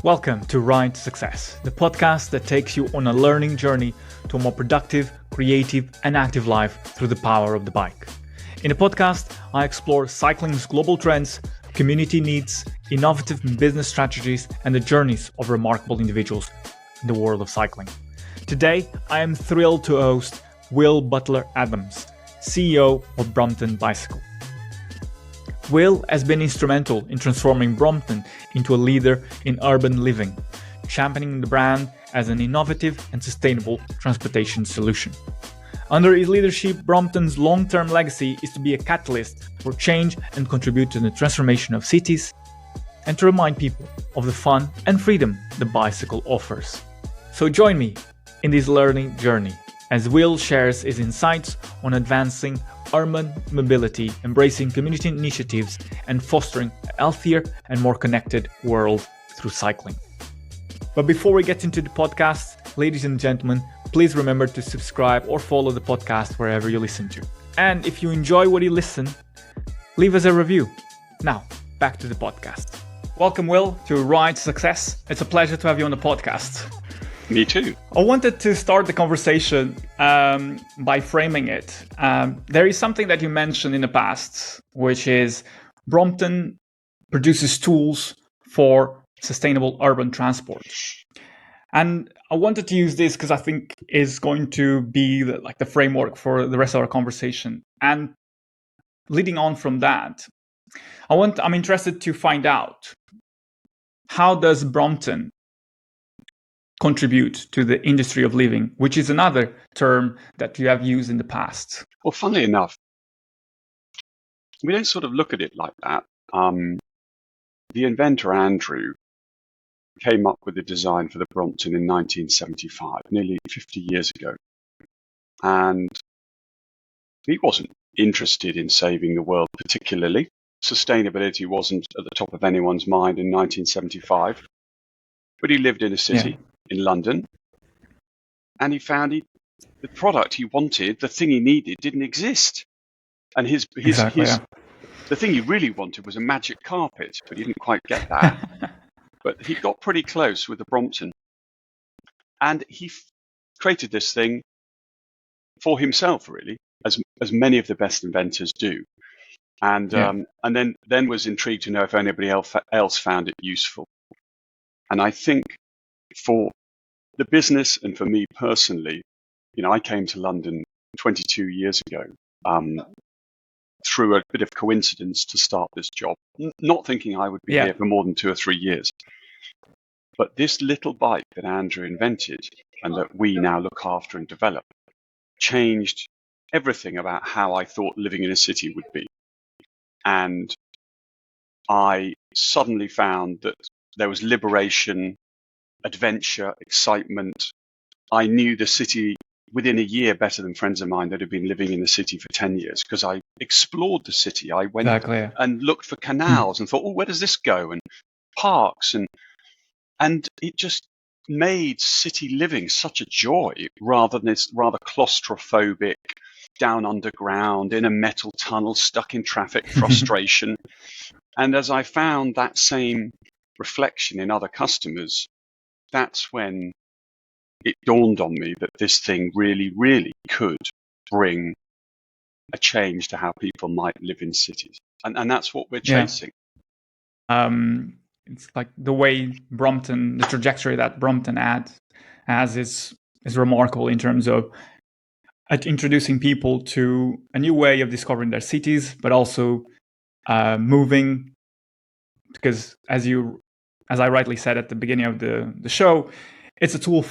Welcome to Ride to Success, the podcast that takes you on a learning journey to a more productive, creative, and active life through the power of the bike. In the podcast, I explore cycling's global trends, community needs, innovative business strategies, and the journeys of remarkable individuals in the world of cycling. Today, I am thrilled to host Will Butler-Adams, CEO of Brompton Bicycle. Will has been instrumental in transforming Brompton into a leader in urban living, championing the brand as an innovative and sustainable transportation solution. Under his leadership, Brompton's long-term legacy is to be a catalyst for change and contribute to the transformation of cities, and to remind people of the fun and freedom the bicycle offers. So join me in this learning journey as Will shares his insights on advancing urban mobility, embracing community initiatives, and fostering a healthier and more connected world through cycling. But before we get into the podcast, ladies and gentlemen, please remember to subscribe or follow the podcast wherever you listen to. And if you enjoy what you listen, leave us a review. Now, back to the podcast. Welcome, Will, to Ride to Success. It's a pleasure to have you on the podcast. Me too. I wanted to start the conversation by framing it. There is something that you mentioned in the past, which is Brompton produces tools for sustainable urban transport. And I wanted to use this because I think is going to be the framework for the rest of our conversation. And leading on from that, I'm interested to find out, how does Brompton contribute to the industry of living, which is another term that you have used in the past? Well, funnily enough, we don't sort of look at it like that. The inventor, Andrew, came up with the design for the Brompton in 1975, nearly 50 years ago. And he wasn't interested in saving the world particularly. Sustainability wasn't at the top of anyone's mind in 1975. But he lived in a city in London, and he found the product he wanted, the thing he needed, didn't exist. And the thing he really wanted was a magic carpet, but he didn't quite get that. But he got pretty close with the Brompton, and he created this thing for himself, really, as many of the best inventors do. And then was intrigued to know if anybody else found it useful. And I think for the business and for me personally, I came to London 22 years ago through a bit of coincidence to start this job, not thinking I would be here for more than 2 or 3 years. But this little bike that Andrew invented and that we now look after and develop changed everything about how I thought living in a city would be. And I suddenly found that there was liberation, adventure, excitement. I knew the city within a year better than friends of mine that had been living in the city for 10 years because I explored the city. I went and looked for canals and thought, where does this go? And parks. And it just made city living such a joy rather than this rather claustrophobic, down underground, in a metal tunnel, stuck in traffic, frustration. And as I found that same reflection in other customers, that's when it dawned on me that this thing really, really could bring a change to how people might live in cities. And that's what we're chasing. It's like the way Brompton, the trajectory that Brompton has is remarkable in terms of introducing people to a new way of discovering their cities, but also moving, because as I rightly said at the beginning of the show, it's a tool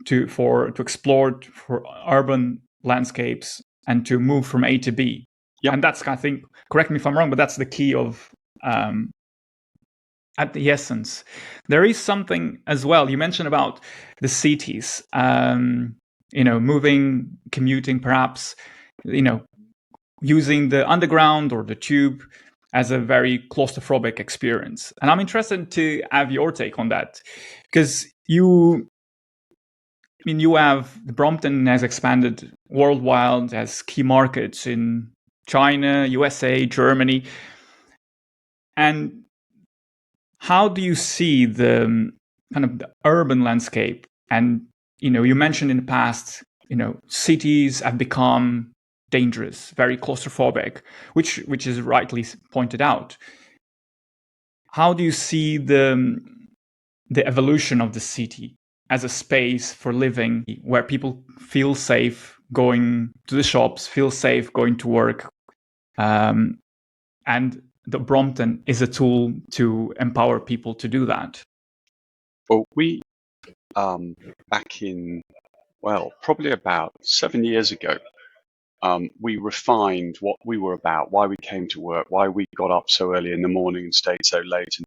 to explore for urban landscapes and to move from A to B. Yep. And that's, I think, correct me if I'm wrong, but that's the key of at the essence. There is something as well. You mentioned about the cities, moving, commuting, perhaps, using the underground or the tube as a very claustrophobic experience. And I'm interested to have your take on that, because Brompton has expanded worldwide, has key markets in China, USA, Germany. And how do you see the kind of the urban landscape? And you mentioned in the past, cities have become dangerous, very claustrophobic, which is rightly pointed out. How do you see the evolution of the city as a space for living, where people feel safe going to the shops, feel safe going to work, and the Brompton is a tool to empower people to do that? Well, we back in, probably about 7 years ago, we refined what we were about, why we came to work, why we got up so early in the morning and stayed so late, and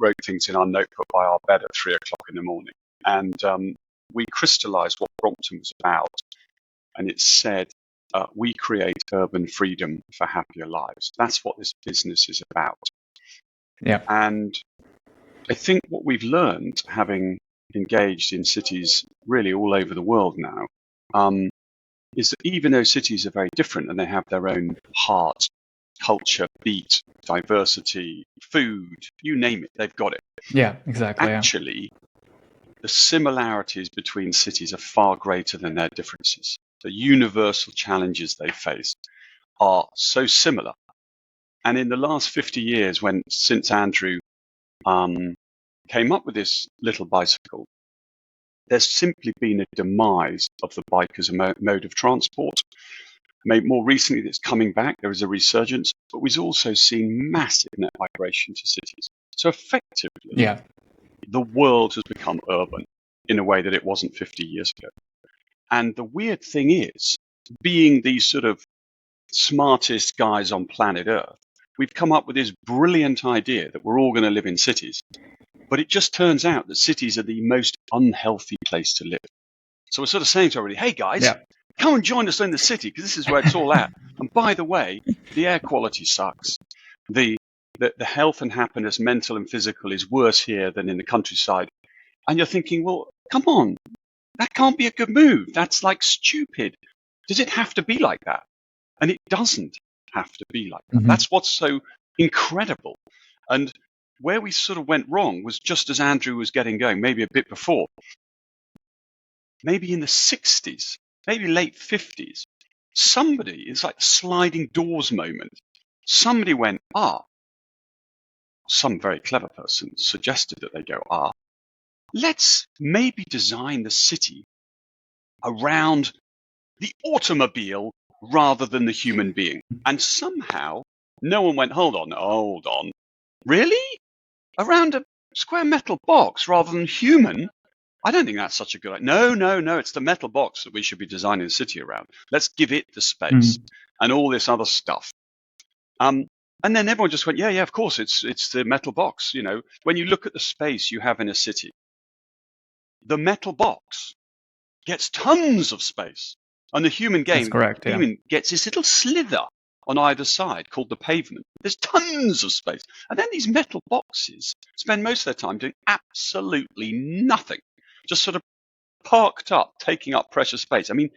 wrote things in our notebook by our bed at 3 o'clock in the morning. And we crystallized what Brompton was about. And it said, we create urban freedom for happier lives. That's what this business is about. Yeah. And I think what we've learned, having engaged in cities really all over the world now, is that even though cities are very different and they have their own heart, culture, beat, diversity, food, you name it, they've got it. Yeah, exactly. Actually, the similarities between cities are far greater than their differences. The universal challenges they face are so similar. And in the last 50 years, since Andrew came up with this little bicycle, there's simply been a demise of the bike as a mode of transport. More recently, it's coming back. There is a resurgence, but we've also seen massive net migration to cities. So effectively, the world has become urban in a way that it wasn't 50 years ago. And the weird thing is, being these sort of smartest guys on planet Earth, we've come up with this brilliant idea that we're all going to live in cities. But it just turns out that cities are the most unhealthy place to live. So we're sort of saying to everybody, hey guys, come and join us in the city, because this is where it's all at. And by the way, the air quality sucks. The health and happiness, mental and physical, is worse here than in the countryside. And you're thinking, well, come on, that can't be a good move. That's like stupid. Does it have to be like that? And it doesn't have to be like that. That's what's so incredible. And where we sort of went wrong was just as Andrew was getting going, maybe a bit before. Maybe in the 60s, maybe late 50s, it's like the sliding doors moment. Somebody went, some very clever person suggested that they go, let's maybe design the city around the automobile rather than the human being. And somehow no one went, hold on. Really? Around a square metal box rather than human? I don't think that's such a good idea. No, it's the metal box that we should be designing the city around. Let's give it the space and all this other stuff. And then everyone just went, yeah, of course, it's the metal box. When you look at the space you have in a city, the metal box gets tons of space. And the human gets this little slither on either side called the pavement. There's tons of space. And then these metal boxes spend most of their time doing absolutely nothing, just sort of parked up, taking up precious space. I mean,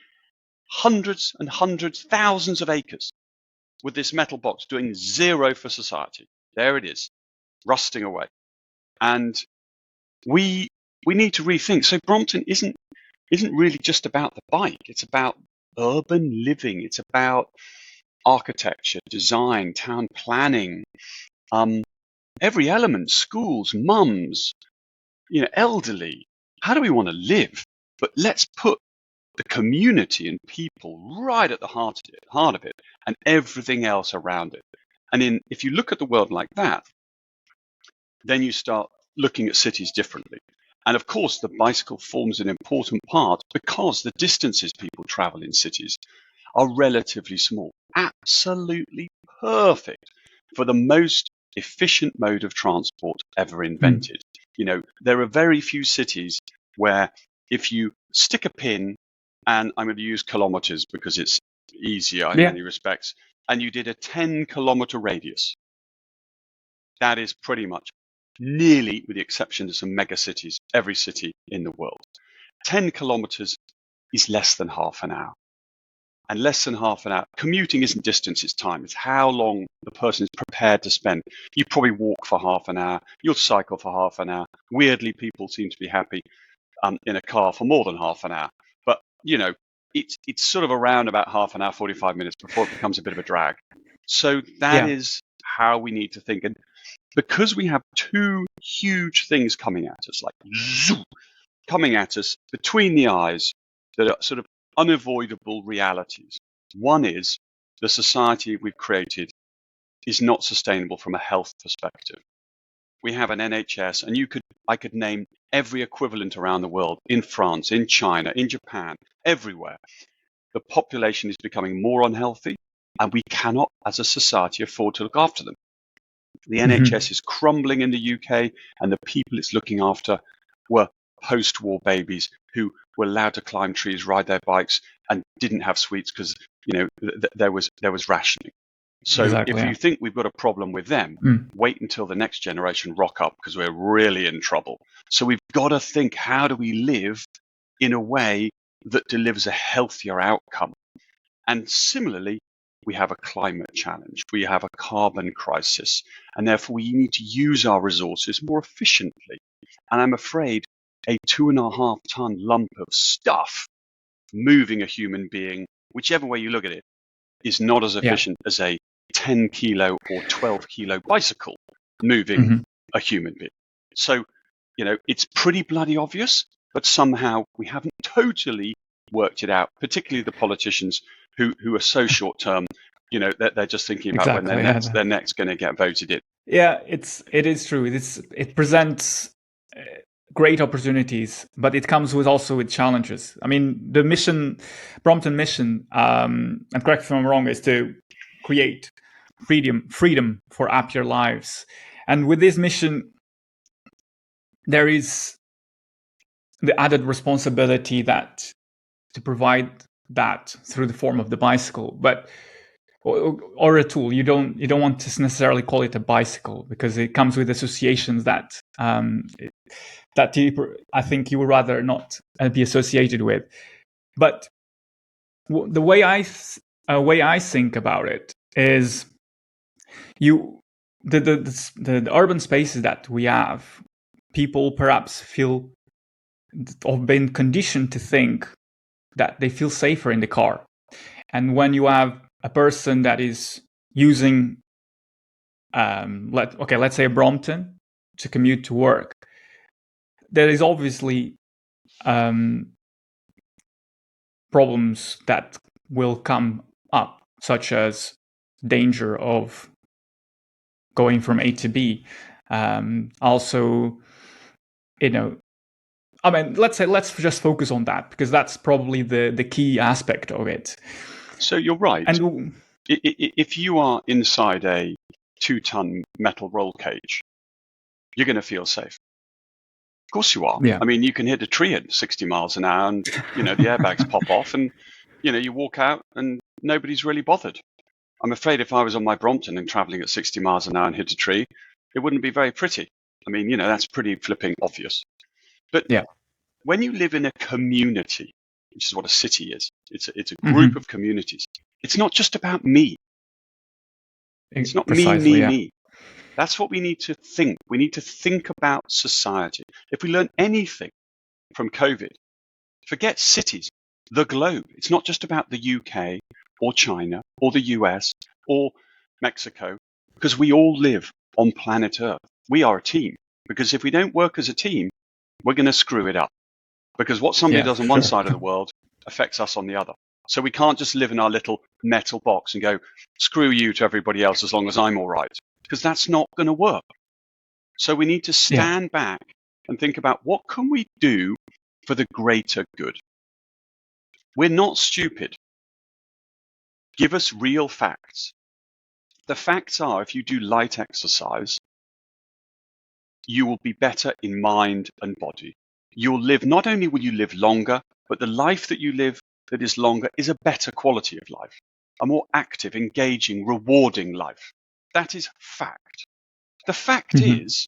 hundreds and hundreds, thousands of acres with this metal box doing zero for society. There it is, rusting away. And we need to rethink. So Brompton isn't really just about the bike. It's about urban living. It's about architecture, design, town planning, every element, schools, mums, elderly. How do we want to live? But let's put the community and people right at the heart of it, and everything else around it. And if you look at the world like that, then you start looking at cities differently. And of course, the bicycle forms an important part because the distances people travel in cities are relatively small. Absolutely perfect for the most efficient mode of transport ever invented. There are very few cities where if you stick a pin, and I'm going to use kilometers because it's easier in many respects, and you did a 10-kilometer radius, that is pretty much nearly, with the exception of some mega cities, every city in the world. 10 kilometers is less than half an hour. and less than half an hour. Commuting isn't distance, it's time. It's how long the person is prepared to spend. You probably walk for half an hour. You'll cycle for half an hour. Weirdly, people seem to be happy in a car for more than half an hour. But, it's sort of around about half an hour, 45 minutes before it becomes a bit of a drag. So that is how we need to think. And because we have two huge things coming at us, like zoom, coming at us between the eyes, that are sort of unavoidable realities. One is the society we've created is not sustainable from a health perspective. We have an NHS, and I could name every equivalent around the world, in France, in China, in Japan, everywhere. The population is becoming more unhealthy, and we cannot, as a society, afford to look after them. The NHS is crumbling in the UK, and the people it's looking after were post-war babies who were allowed to climb trees, ride their bikes, and didn't have sweets because there was rationing. So if you think we've got a problem with them, wait until the next generation rock up, because we're really in trouble. So we've got to think, how do we live in a way that delivers a healthier outcome? And similarly, we have a climate challenge, we have a carbon crisis, and therefore we need to use our resources more efficiently. And I'm afraid a 2.5 ton lump of stuff moving a human being, whichever way you look at it, is not as efficient as a 10 kilo or 12 kilo bicycle moving a human being. So, it's pretty bloody obvious, but somehow we haven't totally worked it out, particularly the politicians who are so short term, they're just thinking about when their next going to get voted in. Yeah, it is true. It presents great opportunities, but it comes also with challenges. I mean, the Brompton mission, and correct me if I'm wrong, is to create freedom for happier lives. And with this mission, there is the added responsibility that to provide that through the form of the bicycle, or a tool. You don't want to necessarily call it a bicycle, because it comes with associations that I think you would rather not be associated with. But the way I think about it is, the urban spaces that we have, people perhaps feel or been conditioned to think that they feel safer in the car. And when you have a person that is using, let's say a Brompton to commute to work, there is obviously problems that will come up, such as danger of going from A to B. Also, let's just focus on that, because that's probably the key aspect of it. So you're right. And if you are inside a 2-ton metal roll cage, you're going to feel safe. Of course you are. Yeah. I mean, you can hit a tree at 60 miles an hour and, the airbags pop off, and, you walk out and nobody's really bothered. I'm afraid if I was on my Brompton and traveling at 60 miles an hour and hit a tree, it wouldn't be very pretty. I mean, that's pretty flipping obvious. But when you live in a community, which is what a city is, it's a group of communities. It's not just about me. It's not me. That's what we need to think. We need to think about society. If we learn anything from COVID, forget cities, the globe. It's not just about the UK or China or the US or Mexico, because we all live on planet Earth. We are a team, because if we don't work as a team, we're going to screw it up. Because what somebody does on one side of the world affects us on the other. So we can't just live in our little metal box and go, screw you to everybody else as long as I'm all right, because that's not going to work. So we need to stand back and think about, what can we do for the greater good? We're not stupid. Give us real facts. The facts are, if you do light exercise, you will be better in mind and body. Not only will you live longer, but the life that you live that is longer is a better quality of life, a more active, engaging, rewarding life. That is fact. The fact is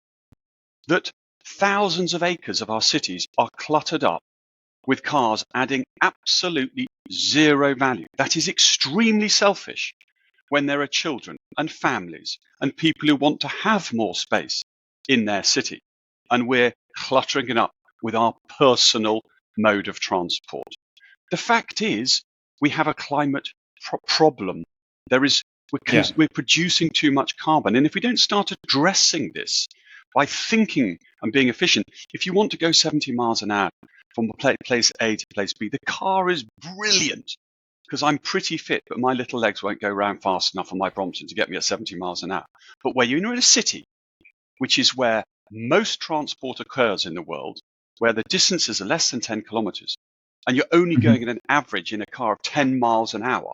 that thousands of acres of our cities are cluttered up with cars adding absolutely zero value. That is extremely selfish when there are children and families and people who want to have more space in their city. And we're cluttering it up with our personal mode of transport. The fact is, we have a climate problem. We're producing too much carbon. And if we don't start addressing this by thinking and being efficient, if you want to go 70 miles an hour from place A to place B, the car is brilliant because I'm pretty fit, but my little legs won't go round fast enough on my Brompton to get me at 70 miles an hour. But where you're in a city, which is where most transport occurs in the world, where the distances are less than 10 kilometers, and you're only going at an average in a car of 10 miles an hour,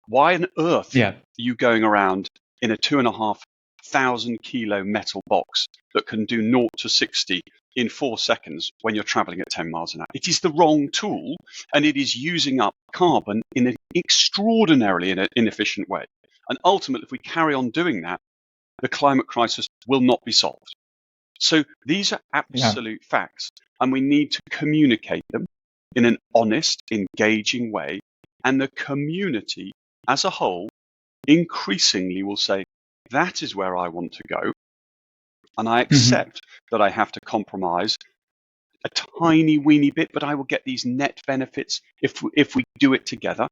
why on earth are you going around in a 2,500 kilo metal box that can do 0 to 60 in 4 seconds when you're traveling at 10 miles an hour? It is the wrong tool, and it is using up carbon in an extraordinarily inefficient way. And ultimately, if we carry on doing that, the climate crisis will not be solved. So these are absolute facts, and we need to communicate them in an honest, engaging way. And the community as a whole increasingly will say, that is where I want to go. And I accept that I have to compromise a tiny weeny bit, but I will get these net benefits if we do it together.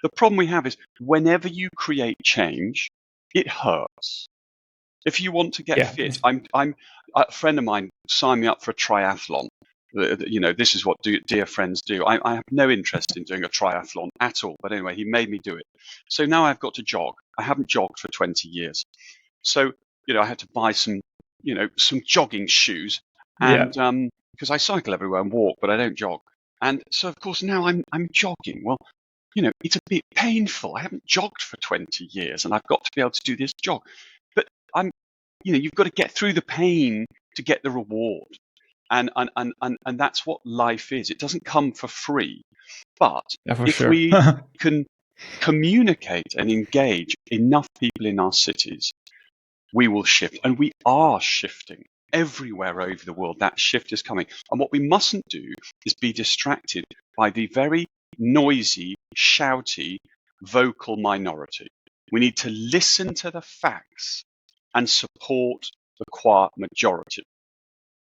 The problem we have is whenever you create change, it hurts. If you want to get fit, I'm a friend of mine signed me up for a triathlon. This is what dear friends do. I have no interest in doing a triathlon at all. But anyway, he made me do it. So now I've got to jog. I haven't jogged for 20 years. So, I had to buy some jogging shoes. And because I cycle everywhere and walk, but I don't jog. And so, of course, now I'm jogging. Well, it's a bit painful. I haven't jogged for 20 years and I've got to be able to do this jog. But you've got to get through the pain to get the reward. And that's what life is. It doesn't come for free. But if we can communicate and engage enough people in our cities, we will shift. And we are shifting everywhere over the world. That shift is coming. And what we mustn't do is be distracted by the very noisy, shouty, vocal minority. We need to listen to the facts and support the quiet majority.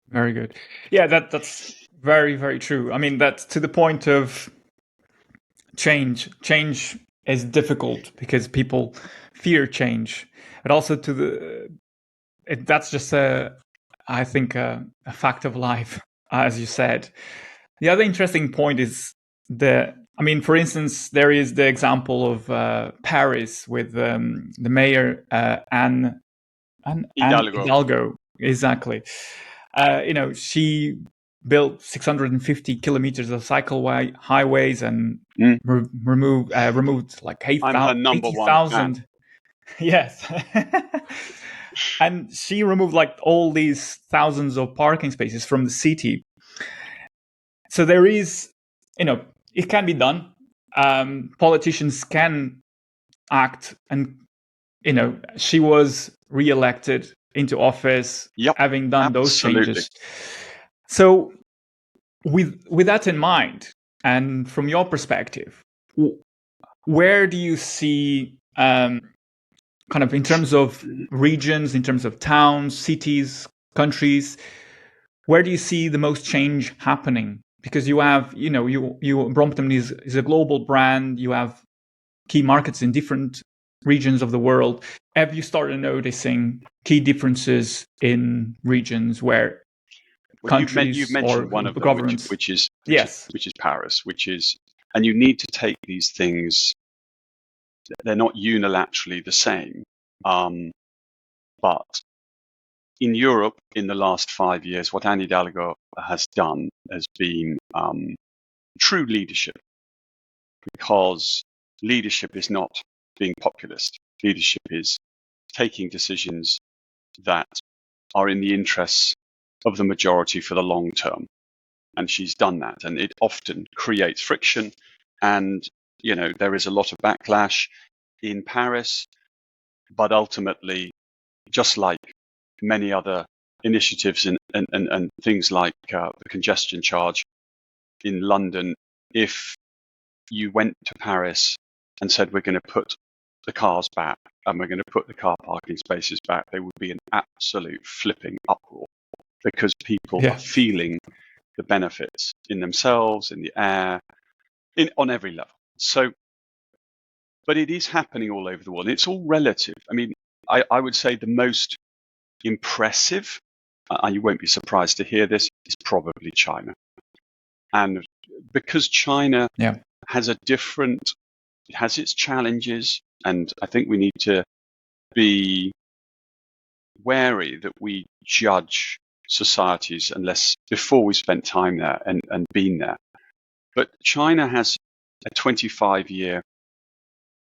Very good. Yeah, that's very, very true. I mean, that's to the point of change. Change is difficult because people fear change, but also that's just I think a fact of life, as you said. The other interesting point is for instance, there is the example of Paris with the mayor Anne Hidalgo. Exactly. She built 650 kilometers of cycleway highways and removed like 80,000. Yes. And she removed like all these thousands of parking spaces from the city. So there is, it can be done. Politicians can act, and she was re-elected into office, having done those changes. So with that in mind, and from your perspective, where do you see kind of in terms of regions, in terms of towns, cities, countries, where do you see the most change happening? Because you have, Brompton is a global brand. You have key markets in different regions of the world. Have you started noticing key differences in regions where countries you've mentioned one of them, governments, which is Paris, and you need to take these things. They're not unilaterally the same, but in Europe, in the last 5 years, what Anne Hidalgo has done has been true leadership, because leadership is not being populist. Leadership is taking decisions that are in the interests of the majority for the long term. And she's done that. And it often creates friction. And, there is a lot of backlash in Paris. But ultimately, just like many other initiatives and things like the congestion charge, in London, if you went to Paris and said, we're going to put the cars back and we're going to put the car parking spaces back, there would be an absolute flipping uproar because people are feeling the benefits in themselves, in the air, on every level. So, but it is happening all over the world. It's all relative. I mean, I would say the most impressive, and you won't be surprised to hear this, is probably China. And because China has it has its challenges, and I think we need to be wary that we judge societies unless before we spent time there and been there. But China has a 25-year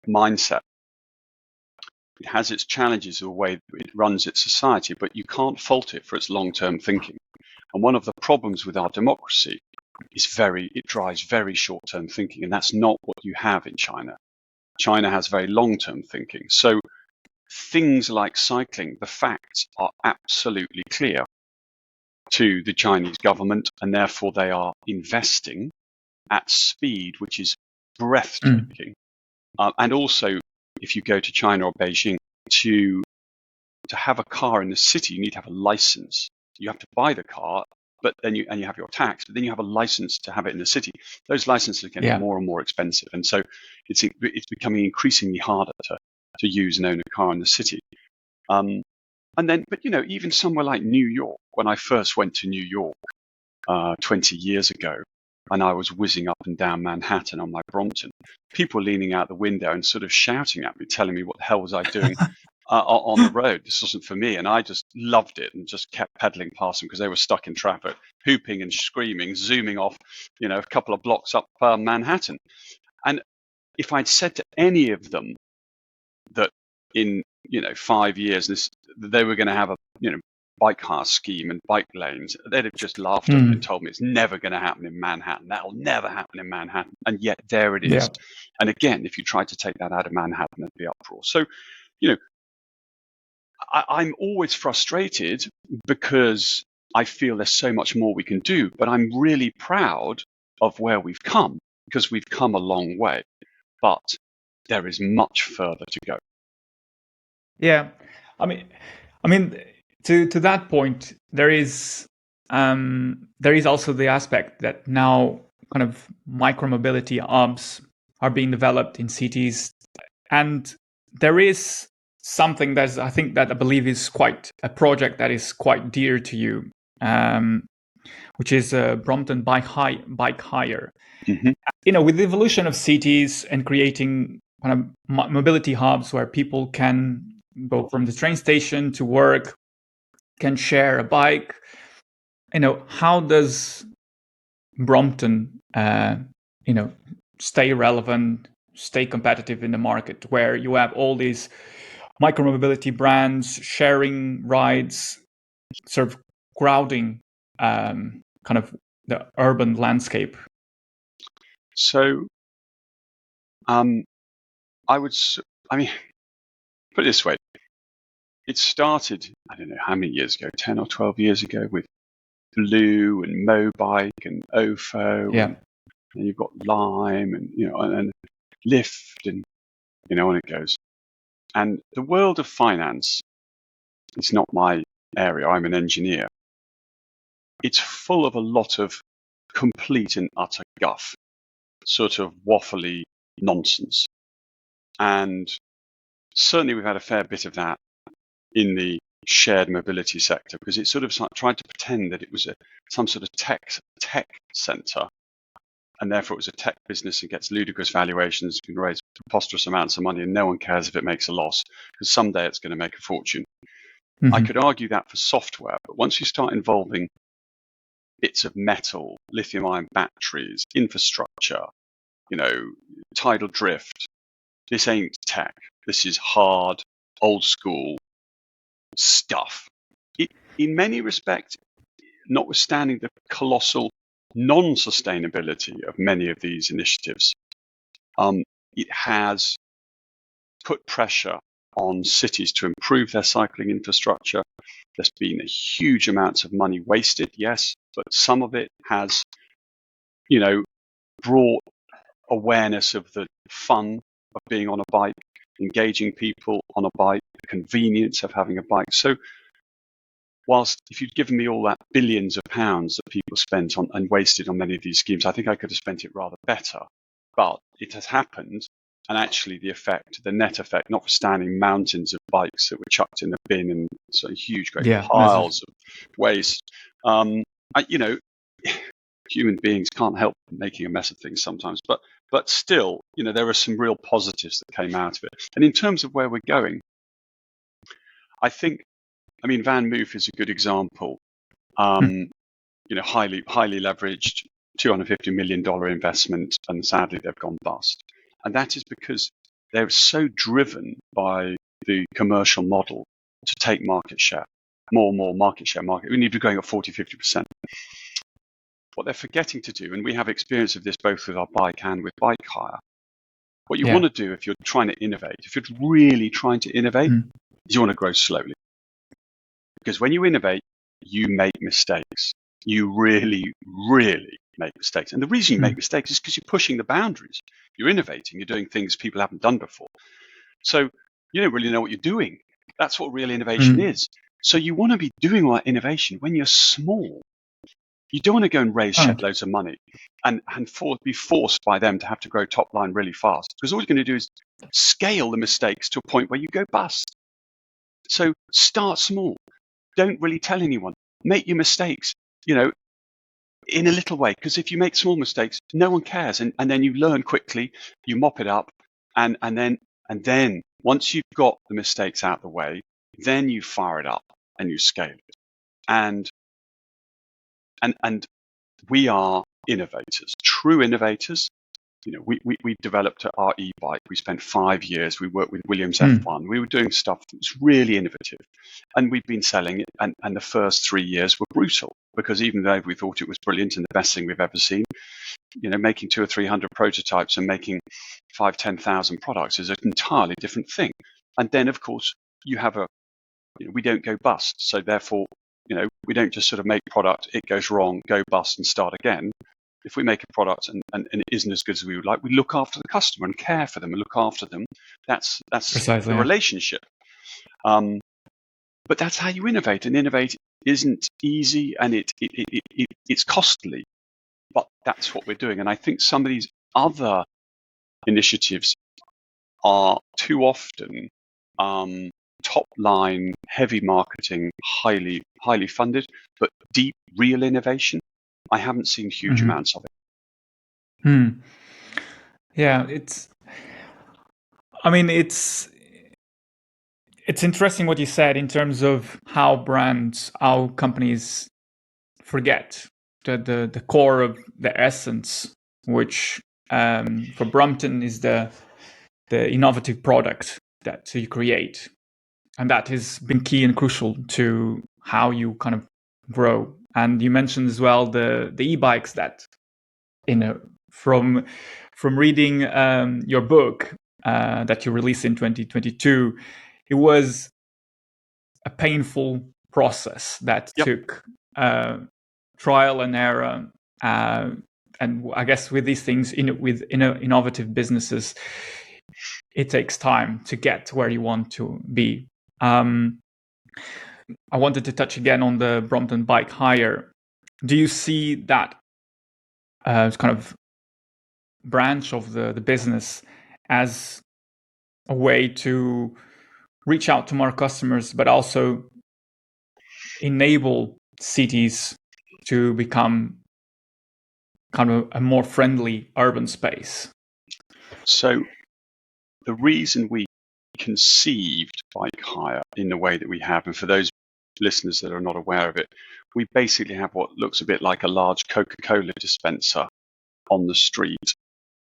mindset. It has its challenges of the way it runs its society, but you can't fault it for its long-term thinking. And one of the problems with our democracy is it drives very short-term thinking, and that's not what you have in China. China has very long-term thinking. So things like cycling, the facts are absolutely clear to the Chinese government, and therefore they are investing at speed, which is breathtaking. And also, if you go to China or Beijing, to have a car in the city, you need to have a license. You have to buy the car, but then you have your tax, but then you have a license to have it in the city. Those licenses are getting more and more expensive, and so it's becoming increasingly harder to use and own a car in the city. And then, but even somewhere like New York, when I first went to New York 20 years ago, and I was whizzing up and down Manhattan on my Brompton, people were leaning out the window and sort of shouting at me, telling me what the hell was I doing on the road. This wasn't for me. And I just loved it and just kept pedaling past them because they were stuck in traffic, hooping and screaming, zooming off, a couple of blocks up Manhattan. And if I'd said to any of them that in 5 years they were going to have a bike car scheme and bike lanes, they'd have just laughed at me and told me it's never going to happen in Manhattan. That'll never happen in Manhattan. And yet there it is. And again, if you tried to take that out of Manhattan, there'd be uproar. So, I'm always frustrated because I feel there's so much more we can do, but I'm really proud of where we've come because we've come a long way, but there is much further to go. Yeah. I mean, to that point, there is also the aspect that now kind of micromobility hubs are being developed in cities, and there is something I believe is quite a project that is quite dear to you, which is Brompton Bike Hire. Mm-hmm. With the evolution of cities and creating kind of mobility hubs where people can go from the train station to work, can share a bike. How does Brompton, stay relevant, stay competitive in the market where you have all these micromobility brands sharing rides, sort of crowding kind of the urban landscape? So, put it this way. It started, I don't know how many years ago, 10 or 12 years ago, with Blue and Mobike and Ofo. Yeah. And you've got Lime and, and Lyft and, on it goes. And the world of finance, it's not my area. I'm an engineer. It's full of a lot of complete and utter guff, sort of waffly nonsense. And certainly we've had a fair bit of that in the shared mobility sector, because it sort of tried to pretend that it was some sort of tech center, and therefore it was a tech business and gets ludicrous valuations, can raise preposterous amounts of money, and no one cares if it makes a loss, because someday it's going to make a fortune. Mm-hmm. I could argue that for software, but once you start involving bits of metal, lithium-ion batteries, infrastructure, tidal drift, this ain't tech. This is hard, old school stuff. In many respects, notwithstanding the colossal non-sustainability of many of these initiatives, it has put pressure on cities to improve their cycling infrastructure. There's been a huge amounts of money wasted, yes, but some of it has brought awareness of the fun of being on a bike, engaging people on a bike, the convenience of having a bike. So whilst if you'd given me all that billions of pounds that people spent on and wasted on many of these schemes, I think I could have spent it rather better. But it has happened, and actually the net effect, notwithstanding mountains of bikes that were chucked in the bin and so huge, great piles of waste, human beings can't help making a mess of things sometimes, but still, there are some real positives that came out of it. And in terms of where we're going, I think, Van Moof is a good example. Highly leveraged, $250 million investment, and sadly they've gone bust. And that is because they're so driven by the commercial model to take market share, more market share. We need to be going at 40, 50%. What they're forgetting to do, and we have experience of this both with our bike and with bike hire, what you want to do if you're trying to innovate, if you're really trying to innovate, is you want to grow slowly. Because when you innovate, you make mistakes. You really, really make mistakes. And the reason you make mistakes is because you're pushing the boundaries. You're innovating. You're doing things people haven't done before. So you don't really know what you're doing. That's what real innovation is. So you want to be doing all that innovation when you're small. You don't want to go and raise shed loads of money and be forced by them to have to grow top line really fast, because all you're going to do is scale the mistakes to a point where you go bust. So start small. Don't really tell anyone. Make your mistakes, in a little way, because if you make small mistakes, no one cares, and then you learn quickly. You mop it up, and then once you've got the mistakes out of the way, then you fire it up and you scale it. And we are innovators, true innovators. We developed our e-bike. We spent 5 years. We worked with Williams F1. We were doing stuff that was really innovative, and we've been selling it. And the first 3 years were brutal, because even though we thought it was brilliant and the best thing we've ever seen, making 200 or 300 prototypes and making 5,000-10,000 products is an entirely different thing. And then, of course, you have we don't go bust. So therefore, we don't just sort of make product, it goes wrong, go bust and start again. If we make a product and it isn't as good as we would like, we look after the customer and care for them and look after them. That's precisely the relationship. But that's how you innovate. And innovate isn't easy, and it's costly. But that's what we're doing. And I think some of these other initiatives are too often top line, heavy marketing, highly funded, but deep, real innovation, I haven't seen huge amounts of it. Yeah, it's interesting what you said in terms of how companies forget the core of the essence, which for Brompton is the innovative product that you create. And that has been key and crucial to how you kind of grow. And you mentioned as well the e-bikes that, from reading your book that you released in 2022, it was a painful process that took trial and error. And I guess with these things, with innovative businesses, it takes time to get where you want to be. I wanted to touch again on the Brompton bike hire. Do you see that kind of branch of the business as a way to reach out to more customers, but also enable cities to become kind of a more friendly urban space? So the reason we conceived bike hire in the way that we have, and for those listeners that are not aware of it, we basically have what looks a bit like a large Coca-Cola dispenser on the street,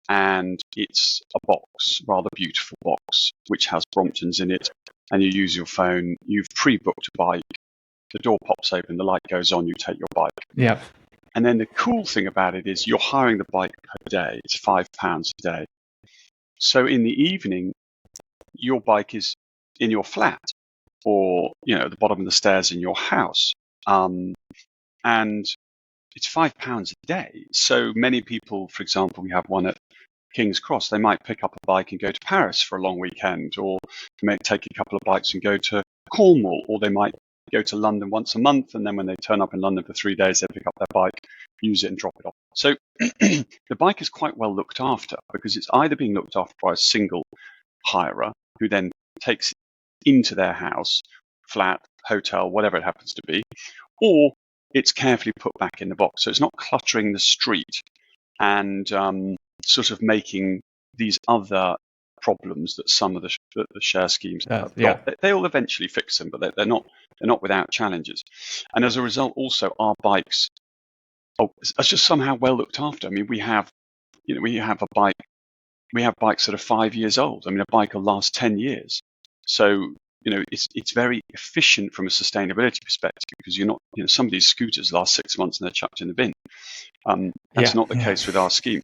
and it's a box, rather beautiful box, which has Bromptons in it, and you use your phone, you've pre-booked a bike, the door pops open, the light goes on, you take your bike. Yeah. And then the cool thing about it is you're hiring the bike per day. It's £5 a day. So in the evening, your bike is in your flat, or at the bottom of the stairs in your house, and it's £5 a day. So many people, for example, we have one at King's Cross, they might pick up a bike and go to Paris for a long weekend, or they may take a couple of bikes and go to Cornwall, or they might go to London once a month, and then when they turn up in London for 3 days, they pick up their bike, use it and drop it off. So the bike is quite well looked after, because it's either being looked after by a single hirer who then takes it into their house, flat, hotel, whatever it happens to be, or it's carefully put back in the box. So it's not cluttering the street and sort of making these other problems that some of the share schemes have got. They'll eventually fix them, but they're not without challenges. And as a result, also our bikes are just somehow well looked after. I mean, we have a bike. We have bikes that are 5 years old. I mean, a bike will last 10 years. So it's very efficient from a sustainability perspective, because you're not, some of these scooters last 6 months and they're chucked in the bin. That's not the case with our scheme.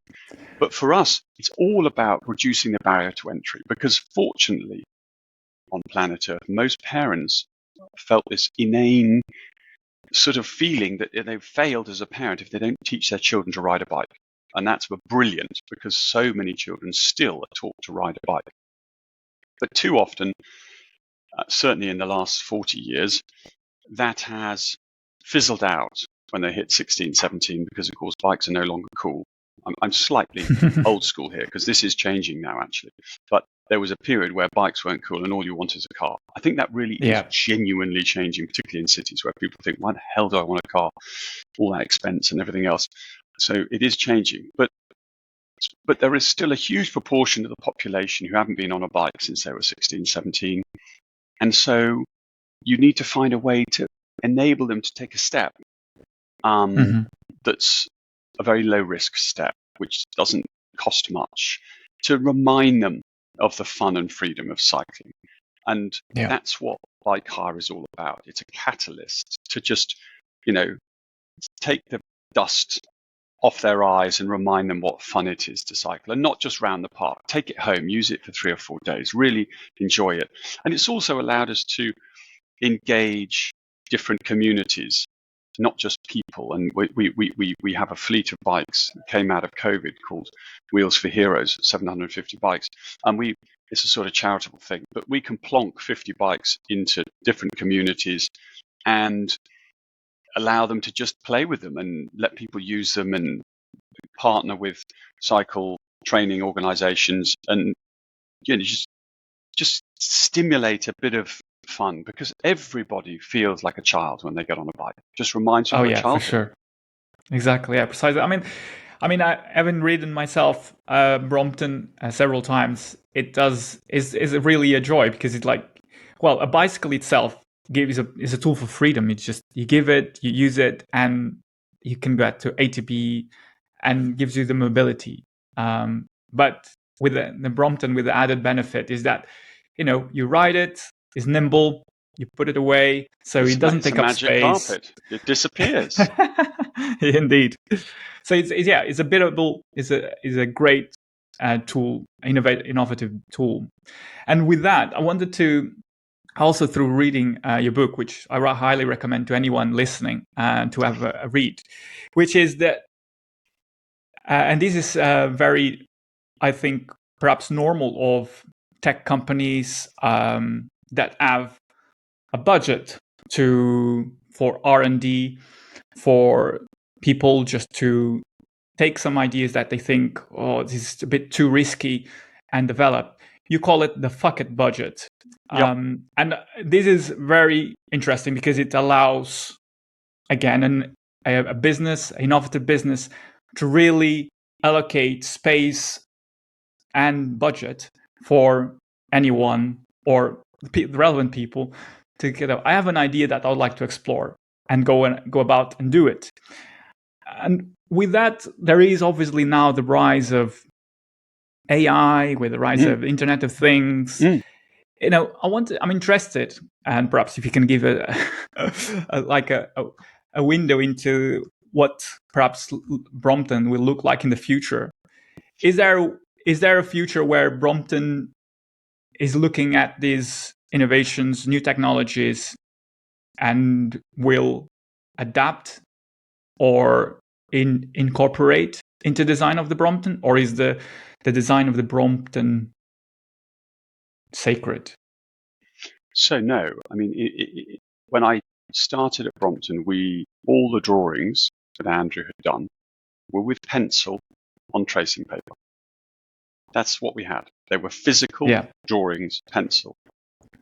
But for us, it's all about reducing the barrier to entry, because fortunately, on planet Earth, most parents felt this inane sort of feeling that they've failed as a parent if they don't teach their children to ride a bike. And that's brilliant, because so many children still are taught to ride a bike. But too often, certainly in the last 40 years, that has fizzled out when they hit 16, 17, because, of course, bikes are no longer cool. I'm slightly old school here, because this is changing now, actually. But there was a period where bikes weren't cool and all you want is a car. I think that really is genuinely changing, particularly in cities where people think, why the hell do I want a car? All that expense and everything else. So it is changing. But there is still a huge proportion of the population who haven't been on a bike since they were 16, 17. And so you need to find a way to enable them to take a step that's a very low risk step, which doesn't cost much, to remind them of the fun and freedom of cycling. And that's what bike hire is all about. It's a catalyst to just, take the dust off their eyes and remind them what fun it is to cycle, and not just round the park. Take it home, use it for 3 or 4 days, really enjoy it. And it's also allowed us to engage different communities, not just people. And we have a fleet of bikes that came out of COVID called Wheels for Heroes, 750 bikes. And it's a sort of charitable thing, but we can plonk 50 bikes into different communities and allow them to just play with them and let people use them, and partner with cycle training organizations, and just stimulate a bit of fun, because everybody feels like a child when they get on a bike. Just reminds you of a childhood. For sure. Exactly. Yeah, precisely. I mean, I haven't ridden myself Brompton several times. Is really a joy, because it's like, well, a bicycle itself is a tool for freedom. It's just, you give it, you use it, and you can get to ATP, and gives you the mobility. But with the Brompton, with the added benefit is that, you ride it, it's nimble, you put it away, so it doesn't take up space. Carpet. It disappears. Indeed. So it's a biddable, is a great tool, innovative tool. And with that, I wanted to also, through reading your book, which I highly recommend to anyone listening to have a read, which is that, and this is very, I think, perhaps normal of tech companies that have a budget for R&D, for people just to take some ideas that they think, this is a bit too risky, and develop. You call it the fuck it budget. Yep. And this is very interesting, because it allows, again, a business, an innovative business, to really allocate space and budget for anyone or the relevant people to get I have an idea that I would like to explore, and go about and do it. And with that, there is obviously now the rise of AI, with the rise of Internet of Things. I'm interested, and perhaps if you can give a window into what perhaps Brompton will look like in the future. Is there a future where Brompton is looking at these innovations, new technologies, and will adapt or incorporate into design of the Brompton, or is the design of the Brompton sacred? So no, I mean, when I started at Brompton, all the drawings that Andrew had done were with pencil on tracing paper. That's what we had. They were physical drawings, pencil.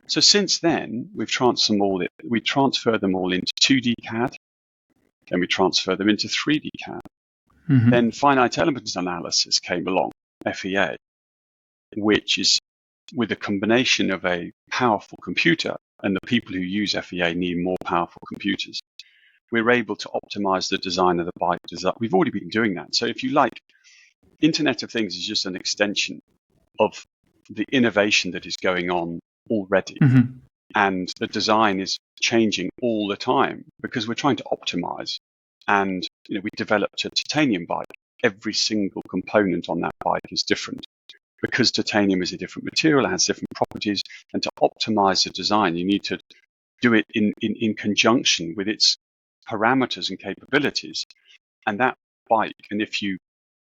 So since then, we transferred them all into 2D CAD, then we transferred them into 3D CAD. Mm-hmm. Then finite elements analysis came along, FEA, which is with a combination of a powerful computer, and the people who use FEA need more powerful computers. We're able to optimize the design of the bike design. We've already been doing that. So if you like, Internet of Things is just an extension of the innovation that is going on already. Mm-hmm. And the design is changing all the time because we're trying to optimize. And we developed a titanium bike. Every single component on that bike is different because titanium is a different material, it has different properties. And to optimize the design, you need to do it in conjunction with its parameters and capabilities. And that bike, and if you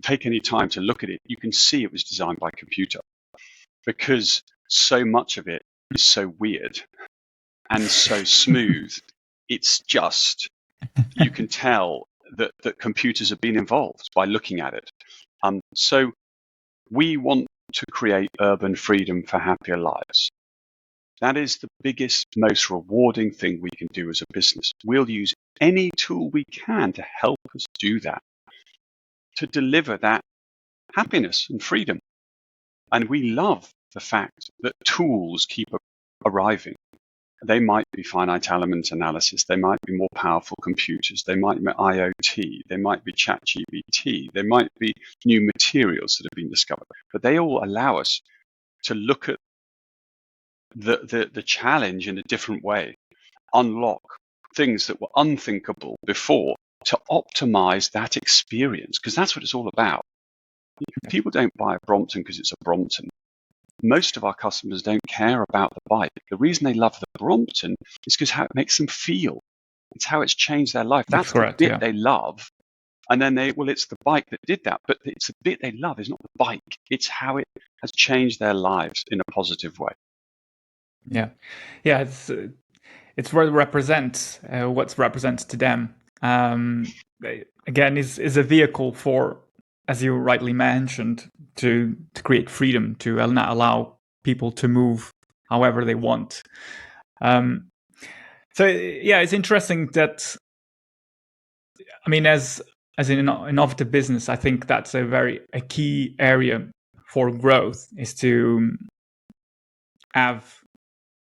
take any time to look at it, you can see it was designed by a computer because so much of it is so weird and so smooth. It's just, you can tell that computers have been involved by looking at it. So we want to create urban freedom for happier lives. That is the biggest, most rewarding thing we can do as a business. We'll use any tool we can to help us do that, to deliver that happiness and freedom. And we love the fact that tools keep arriving. They might be finite element analysis, they might be more powerful computers, they might be IoT, they might be ChatGPT, they might be new materials that have been discovered, but they all allow us to look at the challenge in a different way, unlock things that were unthinkable before to optimize that experience, because that's what it's all about. People don't buy a Brompton because it's a Brompton. Most of our customers don't care about the bike. The reason they love the Brompton is because how it makes them feel. It's how it's changed their life. That's correct, the bit they love. And then it's the bike that did that. But it's the bit they love is not the bike. It's how it has changed their lives in a positive way. Yeah. Yeah, it's what it represents, what's represented to them. Again, is a vehicle for, as you rightly mentioned, to create freedom, to not allow people to move however they want. So yeah, it's interesting that, I mean, as an innovative business, I think that's a key area for growth, is to have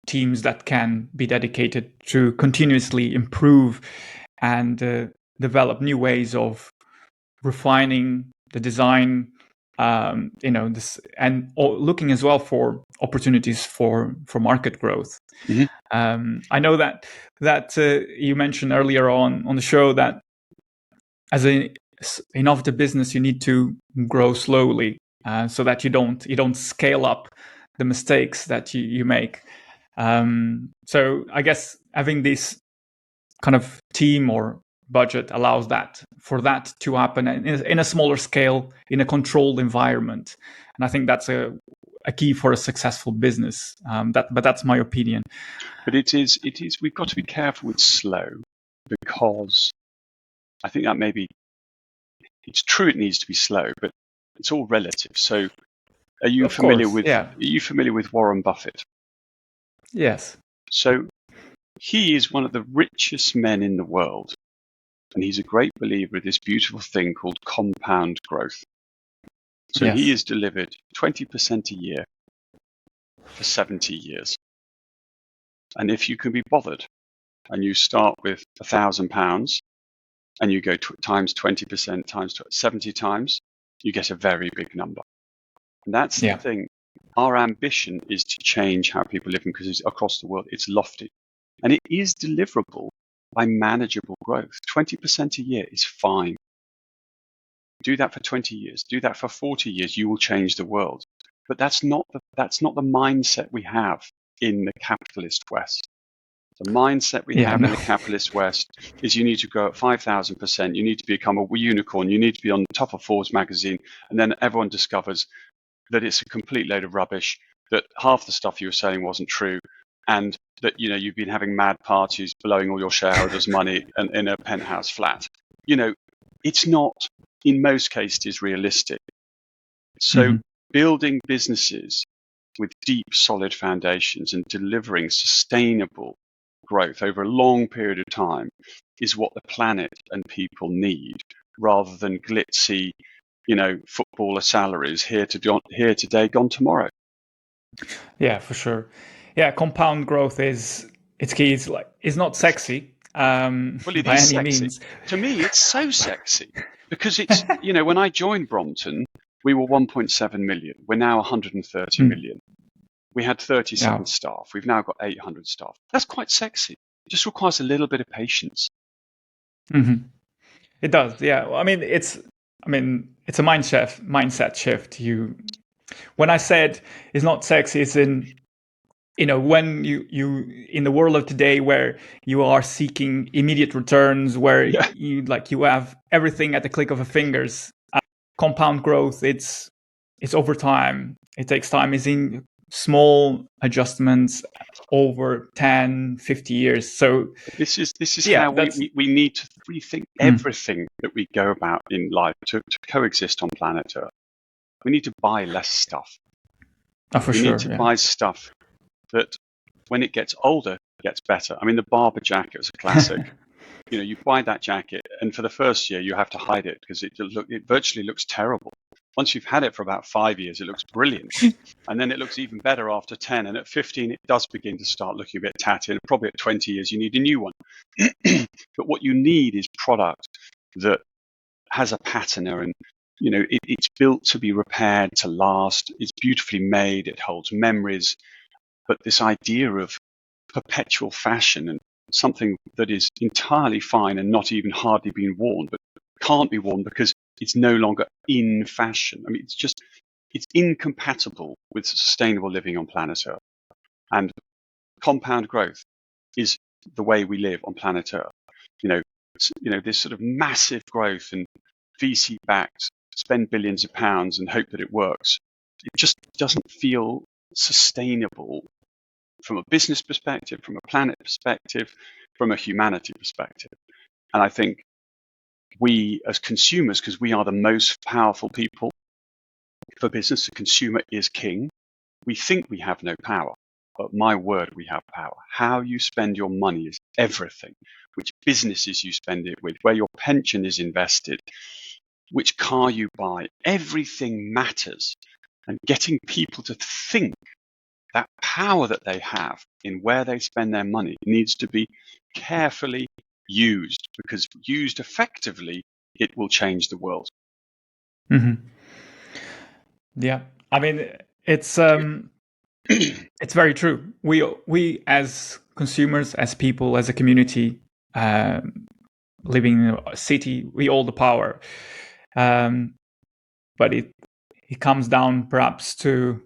teams that can be dedicated to continuously improve and develop new ways of refining the design, this, and looking as well for opportunities for market growth. Mm-hmm. I know that you mentioned earlier on the show that as an innovative business, you need to grow slowly, so that you don't scale up the mistakes that you make. So I guess having this kind of team or budget allows for that to happen in a smaller scale, in a controlled environment. And I think that's a key for a successful business. But that's my opinion. But it is, we've got to be careful with slow, because I think that maybe it's true it needs to be slow, but it's all relative. So are you familiar with Warren Buffett? Yes. So he is one of the richest men in the world, and he's a great believer of this beautiful thing called compound growth. So he has delivered 20% a year for 70 years. And if you can be bothered, and you start with £1,000 and you go times 20% times 70 times, you get a very big number. And that's the thing. Our ambition is to change how people live, because it's across the world. It's lofty. And it is deliverable by manageable growth. 20% a year is fine. Do that for 20 years. Do that for 40 years. You will change the world. But that's not the mindset we have in the capitalist West. The mindset we have in the capitalist West is you need to grow at 5,000%. You need to become a unicorn. You need to be on the top of Forbes magazine. And then everyone discovers that it's a complete load of rubbish, that half the stuff you were saying wasn't true, and that you've been having mad parties, blowing all your shareholders' money in a penthouse flat. It's not, in most cases, realistic. So building businesses with deep, solid foundations and delivering sustainable growth over a long period of time is what the planet and people need, rather than glitzy, footballer salaries here today, gone tomorrow. Yeah, for sure. Yeah, compound growth it's key. It's not sexy well, it by is any sexy. means. To me, it's so sexy because it's when I joined Brompton, we were 1.7 million. We're now 130 million. We had 37 staff. We've now got 800 staff. That's quite sexy. It just requires a little bit of patience. It does, yeah. I mean, it's a mindset shift. When I said it's not sexy, it's in when you in the world of today where you are seeking immediate returns, where you have everything at the click of a fingers. Compound growth, it's over time. It takes time. It's in small adjustments over 10, 50 years. So this is how we need to rethink everything that we go about in life to coexist on planet Earth. We need to buy less stuff. We need to buy stuff that when it gets older, gets better. I mean, the Barber jacket was a classic. You buy that jacket, and for the first year, you have to hide it because it virtually looks terrible. Once you've had it for about 5 years, it looks brilliant. And then it looks even better after 10. And at 15, it does begin to start looking a bit tatty. And probably at 20 years, you need a new one. But what you need is product that has a patina, and it's built to be repaired, to last. It's beautifully made. It holds memories. But this idea of perpetual fashion and something that is entirely fine and not even hardly being worn, but can't be worn because it's no longer in fashion. I mean, it's incompatible with sustainable living on planet Earth. And compound growth is the way we live on planet Earth. This sort of massive growth and VC backed, spend billions of pounds and hope that it works. It just doesn't feel sustainable from a business perspective, from a planet perspective, from a humanity perspective. And I think we as consumers, because we are the most powerful people for business, the consumer is king. We think we have no power, but my word, we have power. How you spend your money is everything. Which businesses you spend it with, where your pension is invested, which car you buy, everything matters. And getting people to think that power that they have in where they spend their money needs to be carefully used, because used effectively, it will change the world. Yeah, I mean, it's very true. We as consumers, as people, as a community, living in a city, we hold the power. But it comes down perhaps to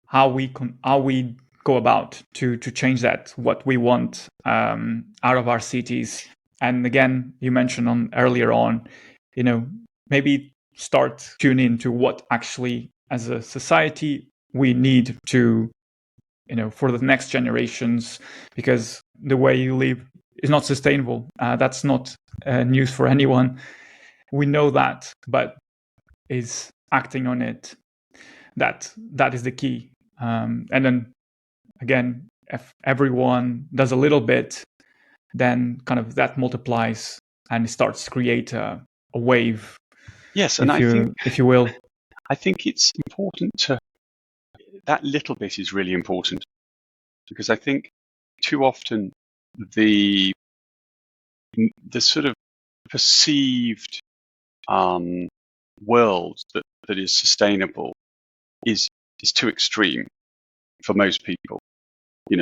how we go about to change that, what we want out of our cities. And again, you mentioned earlier on, maybe start tuning into what actually, as a society, we need to, for the next generations, because the way you live is not sustainable. That's not news for anyone. We know that, but is acting on it. That is the key. And then again, if everyone does a little bit, then kind of that multiplies and it starts to create a wave. Yes, and if you will. I think it's important that little bit is really important, because I think too often the sort of perceived world that is sustainable is too extreme for most people. You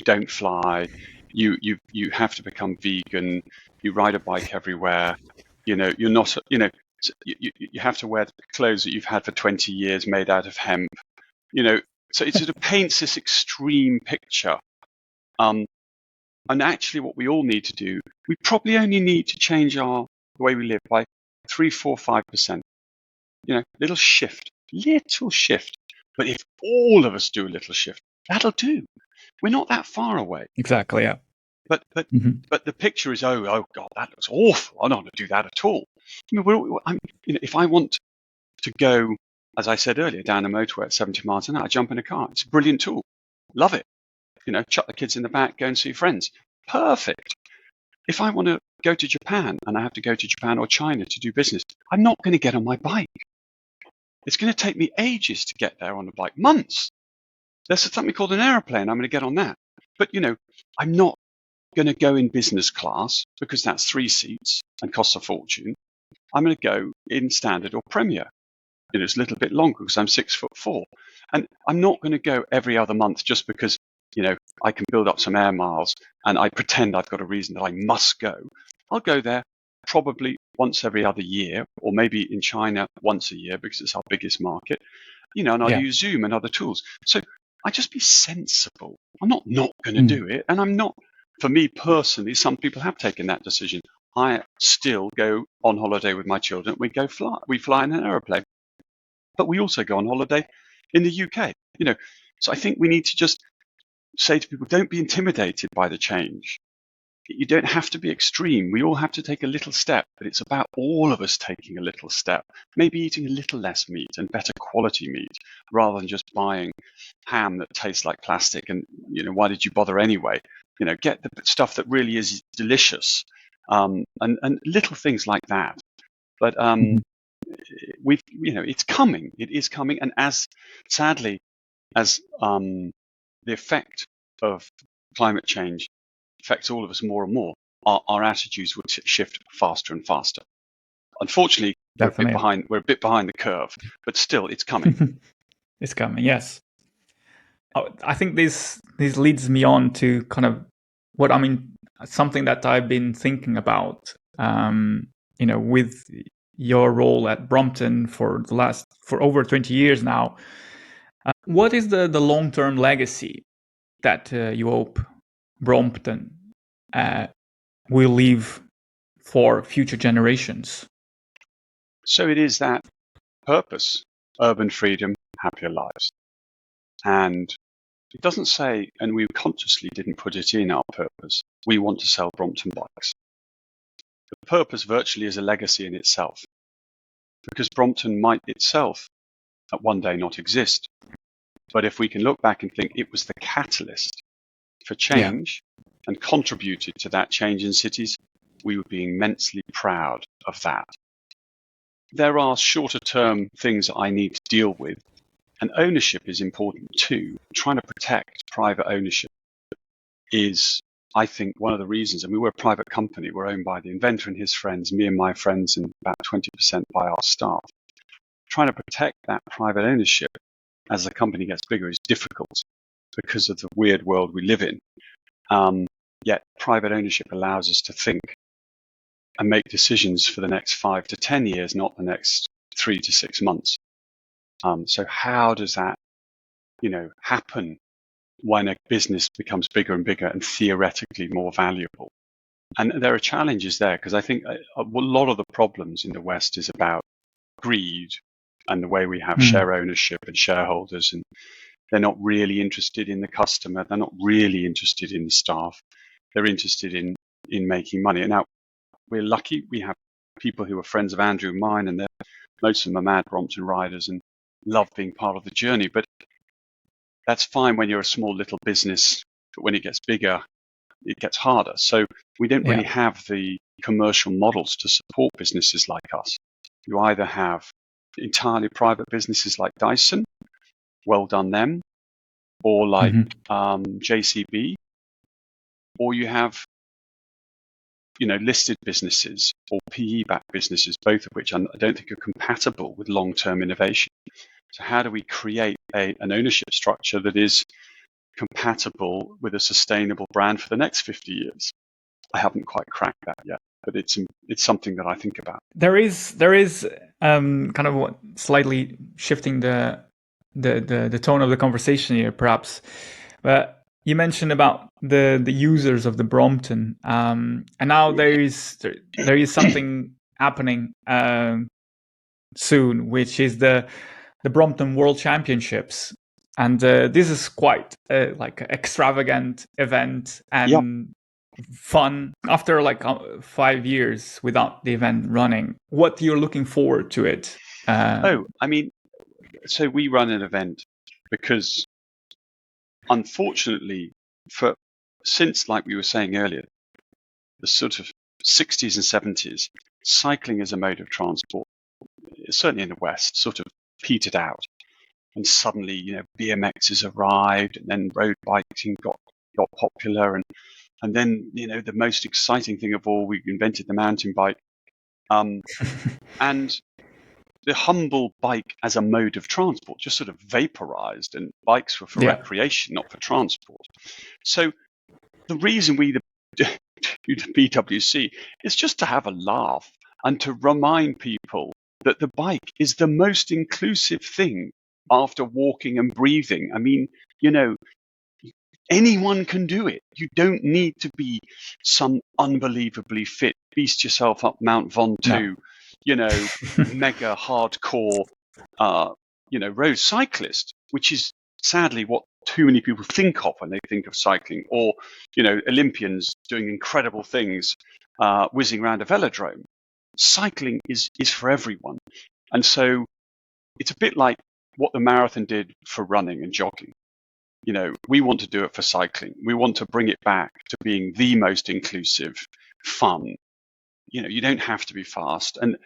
don't fly, you have to become vegan, you ride a bike everywhere, you're not, you have to wear clothes that you've had for 20 years made out of hemp, so it sort of paints this extreme picture And actually what we all need to do, we probably only need to change the way we live by 3, 4, 5%. Little shift. But if all of us do a little shift, that'll do. We're not that far away. Exactly, yeah. But the picture is, oh God, that looks awful. I don't want to do that at all. If I want to go, as I said earlier, down a motorway at 70 miles an hour, I jump in a car. It's a brilliant tool. Love it. Chuck the kids in the back, go and see friends. Perfect. If I want to go to Japan and I have to go to Japan or China to do business, I'm not going to get on my bike. It's going to take me ages to get there on a bike, months. There's something called an aeroplane. I'm going to get on that. But, I'm not going to go in business class because that's 3 seats and costs a fortune. I'm going to go in standard or premier. It's a little bit longer because I'm 6'4". And I'm not going to go every other month just because, I can build up some air miles and I pretend I've got a reason that I must go. I'll go there probably once every other year, or maybe in China once a year because it's our biggest market, and I'll use Zoom and other tools. So I just be sensible. I'm not going to do it. And I'm not, for me personally, some people have taken that decision. I still go on holiday with my children. We fly in an aeroplane, but we also go on holiday in the UK, So I think we need to just say to people, don't be intimidated by the change. You don't have to be extreme. We all have to take a little step, but it's about all of us taking a little step, maybe eating a little less meat and better quality meat rather than just buying ham that tastes like plastic. And, why did you bother anyway? Get the stuff that really is delicious, and little things like that. But it's coming. It is coming. And sadly, as the effect of climate change affects all of us more and more, our attitudes will shift faster and faster. Unfortunately, we're a bit behind the curve, but still, it's coming. It's coming, yes. I think this leads me on to kind of something that I've been thinking about, with your role at Brompton for over 20 years now. What is the long-term legacy that you hope Brompton will leave for future generations? So it is that purpose: urban freedom, happier lives. And it doesn't say, and we consciously didn't put it in our purpose, we want to sell Brompton bikes. The purpose virtually is a legacy in itself, because Brompton might itself at one day not exist. But if we can look back and think it was the catalyst for change and contributed to that change in cities, we would be immensely proud of that. There are shorter term things I need to deal with, and ownership is important too. Trying to protect private ownership is, I think, one of the reasons. I mean, we're a private company. We're owned by the inventor and his friends, me and my friends, and about 20% by our staff. Trying to protect that private ownership as the company gets bigger is difficult because of the weird world we live in. Yet private ownership allows us to think and make decisions for the next 5 to 10 years, not the next 3 to 6 months. So how does that, happen when a business becomes bigger and bigger and theoretically more valuable? And there are challenges there, because I think a lot of the problems in the West is about greed and the way we have share ownership and shareholders, and they're not really interested in the customer. They're not really interested in the staff. They're interested in making money. And now we're lucky. We have people who are friends of Andrew and mine, and most of them are mad Brompton riders and love being part of the journey. But that's fine when you're a small little business, but when it gets bigger, it gets harder. So we don't really have the commercial models to support businesses like us. You either have entirely private businesses like Dyson, well done them, or like JCB, or you have listed businesses or PE-backed businesses, both of which I don't think are compatible with long-term innovation. So how do we create an ownership structure that is compatible with a sustainable brand for the next 50 years? I haven't quite cracked that yet, but it's something that I think about. There is kind of slightly shifting the tone of the conversation here, perhaps. But you mentioned about the users of the Brompton, and now there is something happening soon, which is the Brompton World Championships, and this is quite like an extravagant event and fun. After like 5 years without the event running, what you're looking forward to it? So we run an event because, unfortunately, since, like we were saying earlier, the sort of 60s and 70s, cycling as a mode of transport, certainly in the West, sort of petered out. And suddenly, BMX has arrived, and then road biking got popular, and then, the most exciting thing of all, we invented the mountain bike, and the humble bike as a mode of transport just sort of vaporized, and bikes were for recreation, not for transport. So the reason we do the BWC is just to have a laugh and to remind people that the bike is the most inclusive thing after walking and breathing. I mean, anyone can do it. You don't need to be some unbelievably fit, beast yourself up Mount Ventoux, mega hardcore, road cyclist, which is sadly what too many people think of when they think of cycling, or, Olympians doing incredible things, whizzing around a velodrome. Cycling is for everyone. And so it's a bit like what the marathon did for running and jogging. We want to do it for cycling. We want to bring it back to being the most inclusive, fun. You don't have to be fast. And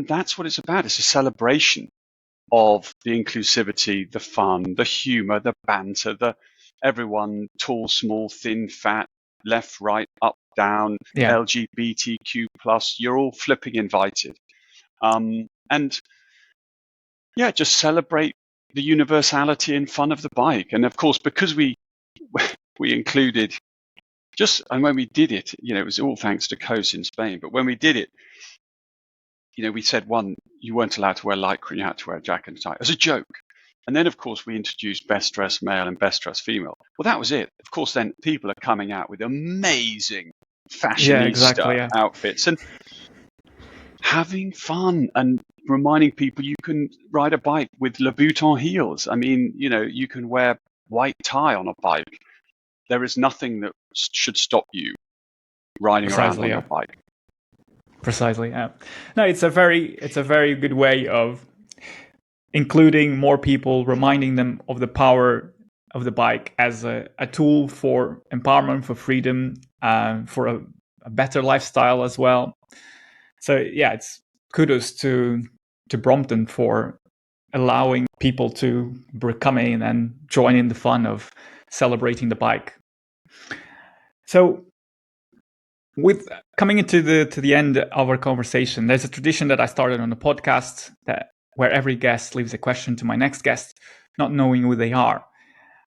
that's what it's about. It's a celebration of the inclusivity, the fun, the humor, the banter, everyone, tall, small, thin, fat, left, right, up, down, LGBTQ+, you're all flipping invited. Just celebrate the universality and fun of the bike. And of course, because we included and when we did it, it was all thanks to Kos in Spain, but when we did it, we said, one, you weren't allowed to wear lycra and you had to wear a jacket and tie as a joke. And then, of course, we introduced best dressed male and best dressed female. Well, that was it. Of course, then people are coming out with amazing fashionista outfits and having fun and reminding people you can ride a bike with Louboutin heels. I mean, you can wear white tie on a bike. There is nothing that should stop you riding around on your bike. Precisely. Yeah. No, it's a very good way of including more people, reminding them of the power of the bike as a tool for empowerment, for freedom, for a better lifestyle as well. So it's kudos to Brompton for allowing people to come in and join in the fun of celebrating the bike. So, with coming into the end of our conversation, there's a tradition that I started on the podcast where every guest leaves a question to my next guest, not knowing who they are.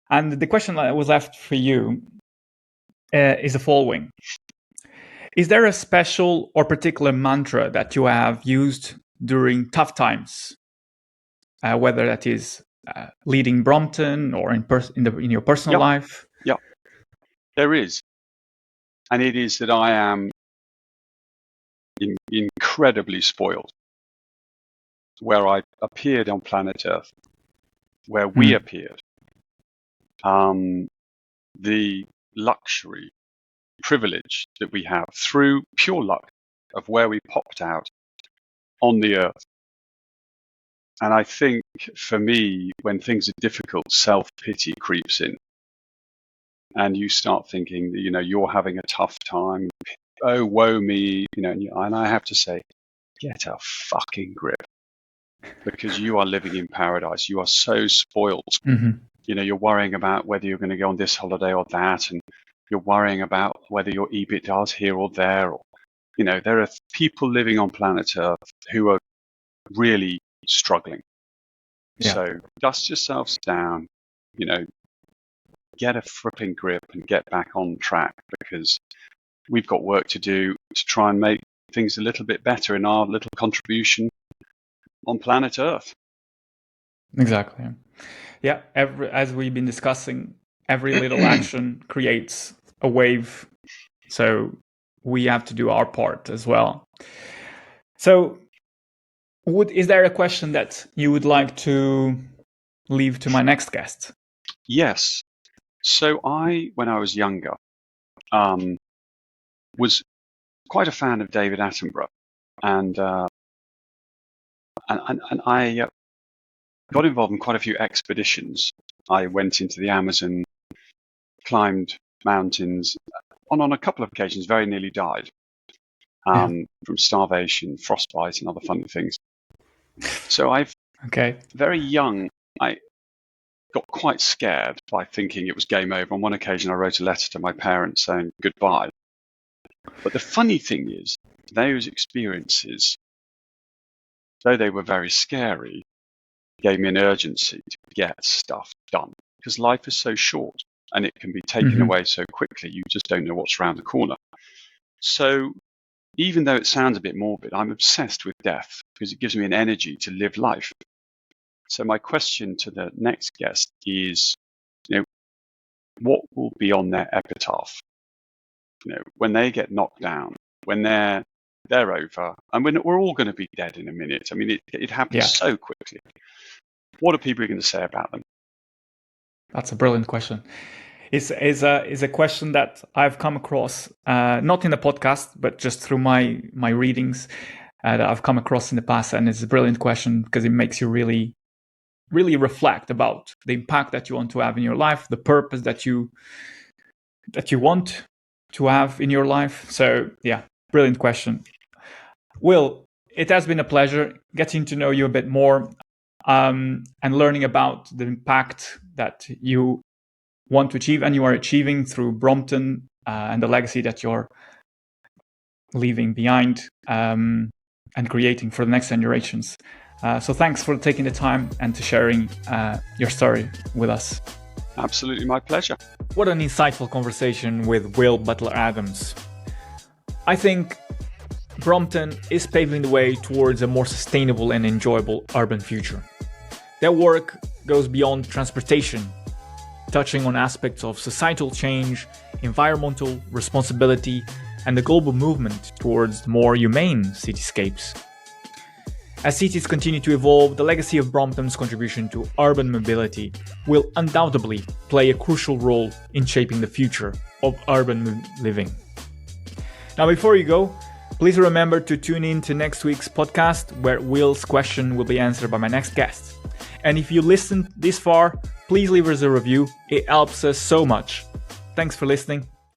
And the question that was left for you is the following. Is there a special or particular mantra that you have used during tough times, whether that is leading Brompton or in your personal life? Yeah, there is. And it is that I am incredibly spoiled, where I appeared on planet Earth, where we appeared. The luxury, privilege that we have through pure luck of where we popped out on the Earth. And I think for me, when things are difficult, self-pity creeps in. And you start thinking, you're having a tough time. Oh, woe me, and I have to say, get a fucking grip, because you are living in paradise. You are so spoiled. Mm-hmm. You're worrying about whether you're going to go on this holiday or that, and you're worrying about whether your EBITDA is here or there. Or, there are people living on planet Earth who are really struggling. Yeah. So dust yourselves down, get a flipping grip and get back on track, because we've got work to do to try and make things a little bit better in our little contribution on planet Earth. Exactly. Yeah, as we've been discussing, every little action creates a wave. So we have to do our part as well. So is there a question that you would like to leave to my next guest? Yes. So when I was younger, was quite a fan of David Attenborough, and I got involved in quite a few expeditions. I went into the Amazon, climbed mountains, and on a couple of occasions very nearly died from starvation, frostbite, and other funny things. So very young, I got quite scared by thinking it was game over. On one occasion, I wrote a letter to my parents saying goodbye. But the funny thing is, those experiences, though they were very scary, gave me an urgency to get stuff done. Because life is so short and it can be taken away so quickly, you just don't know what's around the corner. So even though it sounds a bit morbid, I'm obsessed with death because it gives me an energy to live life. So my question to the next guest is, what will be on their epitaph? When they get knocked down, when they're over, and when we're all going to be dead in a minute. I mean, it happens so quickly. What are people going to say about them? That's a brilliant question. It's a question that I've come across, not in the podcast, but just through my readings that I've come across in the past. And it's a brilliant question because it makes you really, really reflect about the impact that you want to have in your life, the purpose that you want to have in your life. So yeah, brilliant question. Will, it has been a pleasure getting to know you a bit more and learning about the impact that you want to achieve and you are achieving through Brompton and the legacy that you're leaving behind and creating for the next generations. So thanks for taking the time and to sharing your story with us. Absolutely, my pleasure. What an insightful conversation with Will Butler-Adams. I think Brompton is paving the way towards a more sustainable and enjoyable urban future. Their work goes beyond transportation, touching on aspects of societal change, environmental responsibility, and the global movement towards more humane cityscapes. As cities continue to evolve, the legacy of Brompton's contribution to urban mobility will undoubtedly play a crucial role in shaping the future of urban living. Now, before you go, please remember to tune in to next week's podcast where Will's question will be answered by my next guest. And if you listened this far, please leave us a review. It helps us so much. Thanks for listening.